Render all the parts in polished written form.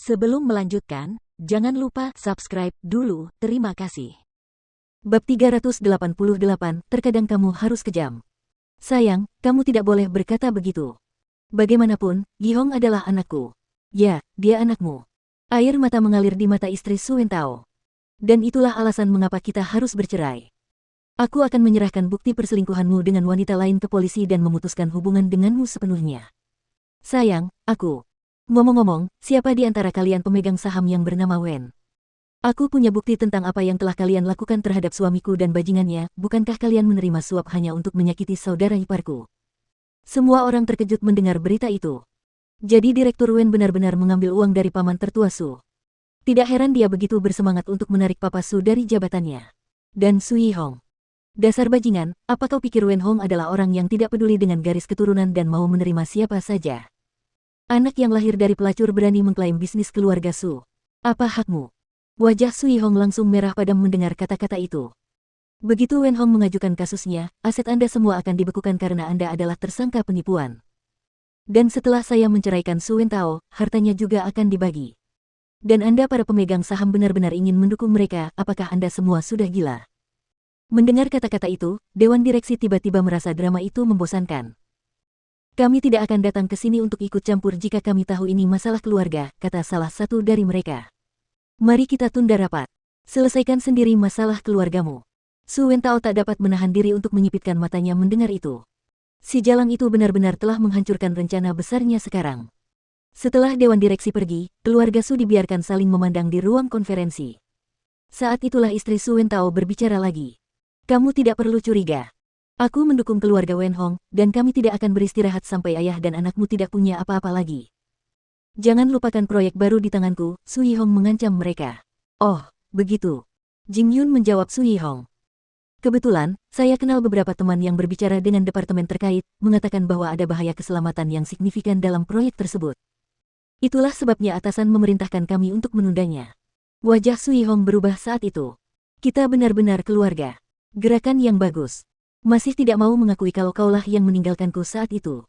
Sebelum melanjutkan, jangan lupa subscribe dulu, terima kasih. Bab 388, terkadang kamu harus kejam. Sayang, kamu tidak boleh berkata begitu. Bagaimanapun, Gihong adalah anakku. Ya, dia anakmu. Air mata mengalir di mata istri Su Wentao. Dan itulah alasan mengapa kita harus bercerai. Aku akan menyerahkan bukti perselingkuhanmu dengan wanita lain ke polisi dan memutuskan hubungan denganmu sepenuhnya. Sayang, aku. Ngomong-ngomong, siapa di antara kalian pemegang saham yang bernama Wen? Aku punya bukti tentang apa yang telah kalian lakukan terhadap suamiku dan bajingannya. Bukankah kalian menerima suap hanya untuk menyakiti saudara iparku? Semua orang terkejut mendengar berita itu. Jadi Direktur Wen benar-benar mengambil uang dari paman tertua Su. Tidak heran dia begitu bersemangat untuk menarik Papa Su dari jabatannya. Dan Su Yihong. Dasar bajingan, apa kau pikir Wen Hong adalah orang yang tidak peduli dengan garis keturunan dan mau menerima siapa saja? Anak yang lahir dari pelacur berani mengklaim bisnis keluarga Su. Apa hakmu? Wajah Su Yihong langsung merah padam mendengar kata-kata itu. Begitu Wen Hong mengajukan kasusnya, aset Anda semua akan dibekukan karena Anda adalah tersangka penipuan. Dan setelah saya menceraikan Su Wentao, hartanya juga akan dibagi. Dan Anda para pemegang saham benar-benar ingin mendukung mereka, apakah Anda semua sudah gila? Mendengar kata-kata itu, Dewan Direksi tiba-tiba merasa drama itu membosankan. Kami tidak akan datang ke sini untuk ikut campur jika kami tahu ini masalah keluarga, kata salah satu dari mereka. Mari kita tunda rapat. Selesaikan sendiri masalah keluargamu. Su Wentao tak dapat menahan diri untuk menyipitkan matanya mendengar itu. Si jalang itu benar-benar telah menghancurkan rencana besarnya sekarang. Setelah Dewan Direksi pergi, keluarga Su dibiarkan saling memandang di ruang konferensi. Saat itulah istri Su Wentao berbicara lagi. Kamu tidak perlu curiga. Aku mendukung keluarga Wen Hong, dan kami tidak akan beristirahat sampai ayah dan anakmu tidak punya apa-apa lagi. Jangan lupakan proyek baru di tanganku, Su Yihong mengancam mereka. Oh, begitu. Jing Yun menjawab Su Yihong. Kebetulan, saya kenal beberapa teman yang berbicara dengan departemen terkait, mengatakan bahwa ada bahaya keselamatan yang signifikan dalam proyek tersebut. Itulah sebabnya atasan memerintahkan kami untuk menundanya. Wajah Su Yihong berubah saat itu. Kita benar-benar keluarga. Gerakan yang bagus. Masih tidak mau mengakui kalau kaulah yang meninggalkanku saat itu.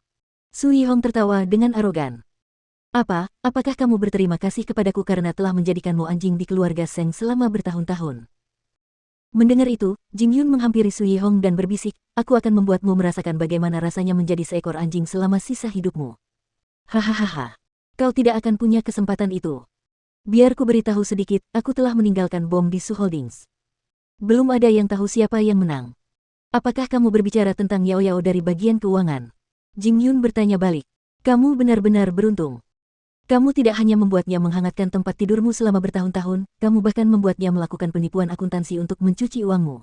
Su Yihong tertawa dengan arogan. Apakah kamu berterima kasih kepadaku karena telah menjadikanmu anjing di keluarga Seng selama bertahun-tahun? Mendengar itu, Jing Yun menghampiri Su Yihong dan berbisik, aku akan membuatmu merasakan bagaimana rasanya menjadi seekor anjing selama sisa hidupmu. Hahaha. Kau tidak akan punya kesempatan itu. Biar ku beritahu sedikit, aku telah meninggalkan bom di Su Holdings. Belum ada yang tahu siapa yang menang. Apakah kamu berbicara tentang Yao Yao dari bagian keuangan? Jing Yun bertanya balik. Kamu benar-benar beruntung. Kamu tidak hanya membuatnya menghangatkan tempat tidurmu selama bertahun-tahun, kamu bahkan membuatnya melakukan penipuan akuntansi untuk mencuci uangmu.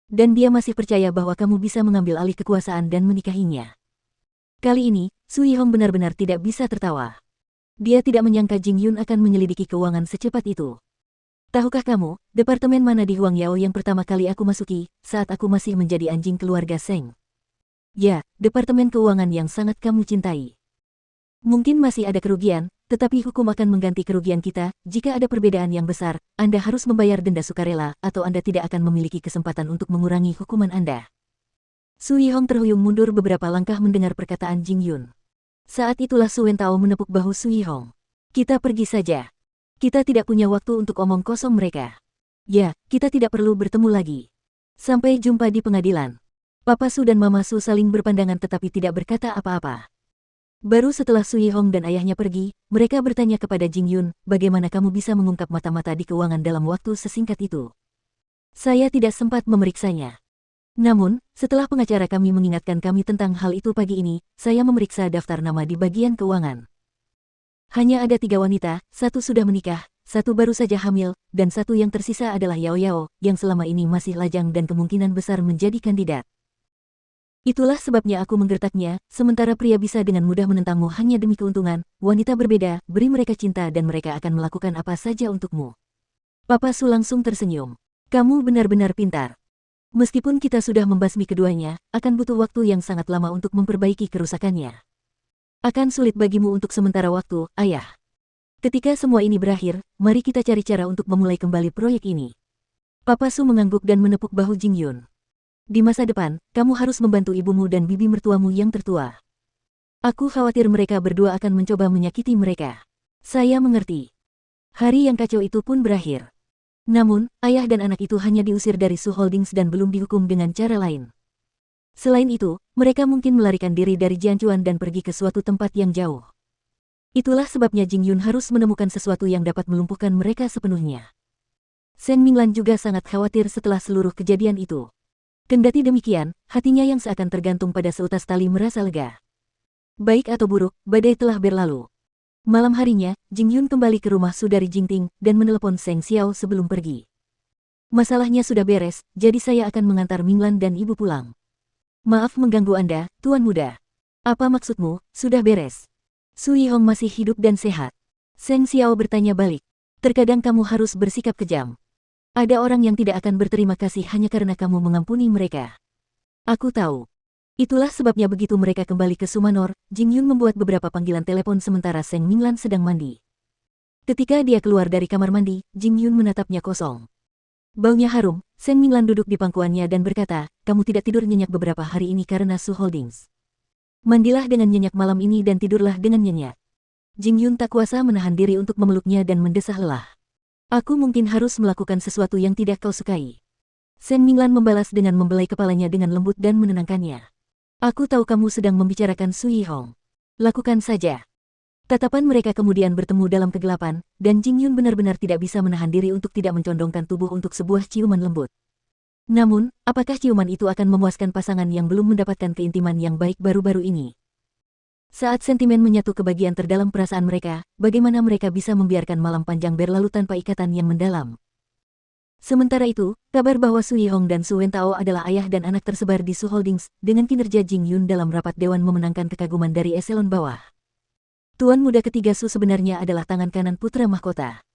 Dan dia masih percaya bahwa kamu bisa mengambil alih kekuasaan dan menikahinya. Kali ini, Su Yihong benar-benar tidak bisa tertawa. Dia tidak menyangka Jing Yun akan menyelidiki keuangan secepat itu. Tahukah kamu, departemen mana di Huang Yao yang pertama kali aku masuki, saat aku masih menjadi anjing keluarga Seng? Ya, departemen keuangan yang sangat kamu cintai. Mungkin masih ada kerugian, tetapi hukum akan mengganti kerugian kita. Jika ada perbedaan yang besar, Anda harus membayar denda sukarela, atau Anda tidak akan memiliki kesempatan untuk mengurangi hukuman Anda. Su Yihong terhuyung mundur beberapa langkah mendengar perkataan Jing Yun. Saat itulah Su Wentao menepuk bahu Su Yihong. Kita pergi saja. Kita tidak punya waktu untuk omong kosong mereka. Ya, kita tidak perlu bertemu lagi. Sampai jumpa di pengadilan. Papa Su dan Mama Su saling berpandangan tetapi tidak berkata apa-apa. Baru setelah Su Yihong dan ayahnya pergi, mereka bertanya kepada Jing Yun, bagaimana kamu bisa mengungkap mata-mata di keuangan dalam waktu sesingkat itu? Saya tidak sempat memeriksanya. Namun, setelah pengacara kami mengingatkan kami tentang hal itu pagi ini, saya memeriksa daftar nama di bagian keuangan. Hanya ada 3 wanita, 1 sudah menikah, 1 baru saja hamil, dan 1 yang tersisa adalah Yao Yao, yang selama ini masih lajang dan kemungkinan besar menjadi kandidat. Itulah sebabnya aku menggertaknya, sementara pria bisa dengan mudah menentangmu hanya demi keuntungan, wanita berbeda, beri mereka cinta dan mereka akan melakukan apa saja untukmu. Papa Su langsung tersenyum. Kamu benar-benar pintar. Meskipun kita sudah membasmi keduanya, akan butuh waktu yang sangat lama untuk memperbaiki kerusakannya. Akan sulit bagimu untuk sementara waktu, ayah. Ketika semua ini berakhir, mari kita cari cara untuk memulai kembali proyek ini. Papa Su mengangguk dan menepuk bahu Jing Yun. Di masa depan, kamu harus membantu ibumu dan bibi mertuamu yang tertua. Aku khawatir mereka berdua akan mencoba menyakiti mereka. Saya mengerti. Hari yang kacau itu pun berakhir. Namun, ayah dan anak itu hanya diusir dari Su Holdings dan belum dihukum dengan cara lain. Selain itu, mereka mungkin melarikan diri dari Jianchuan dan pergi ke suatu tempat yang jauh. Itulah sebabnya Jing Yun harus menemukan sesuatu yang dapat melumpuhkan mereka sepenuhnya. Shen Minglan juga sangat khawatir setelah seluruh kejadian itu. Kendati demikian, hatinya yang seakan tergantung pada seutas tali merasa lega. Baik atau buruk, badai telah berlalu. Malam harinya, Jing Yun kembali ke rumah saudari Jingting dan menelepon Seng Xiao sebelum pergi. Masalahnya sudah beres, jadi saya akan mengantar Minglan dan ibu pulang. Maaf mengganggu Anda, Tuan Muda. Apa maksudmu, sudah beres? Su Yihong masih hidup dan sehat. Seng Xiao bertanya balik. Terkadang kamu harus bersikap kejam. Ada orang yang tidak akan berterima kasih hanya karena kamu mengampuni mereka. Aku tahu. Itulah sebabnya begitu mereka kembali ke Sumanor, Jing Yun membuat beberapa panggilan telepon sementara Seng Minglan sedang mandi. Ketika dia keluar dari kamar mandi, Jing Yun menatapnya kosong. Baunya harum, Seng Minglan duduk di pangkuannya dan berkata, kamu tidak tidur nyenyak beberapa hari ini karena Su Holdings. Mandilah dengan nyenyak malam ini dan tidurlah dengan nyenyak. Jing Yun tak kuasa menahan diri untuk memeluknya dan mendesah lelah. Aku mungkin harus melakukan sesuatu yang tidak kau sukai. Shen Minglan membalas dengan membelai kepalanya dengan lembut dan menenangkannya. Aku tahu kamu sedang membicarakan Su Yihong. Lakukan saja. Tatapan mereka kemudian bertemu dalam kegelapan, dan Jing Yun benar-benar tidak bisa menahan diri untuk tidak mencondongkan tubuh untuk sebuah ciuman lembut. Namun, apakah ciuman itu akan memuaskan pasangan yang belum mendapatkan keintiman yang baik baru-baru ini? Saat sentimen menyatu ke bagian terdalam perasaan mereka, bagaimana mereka bisa membiarkan malam panjang berlalu tanpa ikatan yang mendalam? Sementara itu, kabar bahwa Su Yihong dan Su Wentao adalah ayah dan anak tersebar di Su Holdings, dengan kinerja Jing Yun dalam rapat dewan memenangkan kekaguman dari eselon bawah. Tuan muda ketiga Su sebenarnya adalah tangan kanan putra mahkota.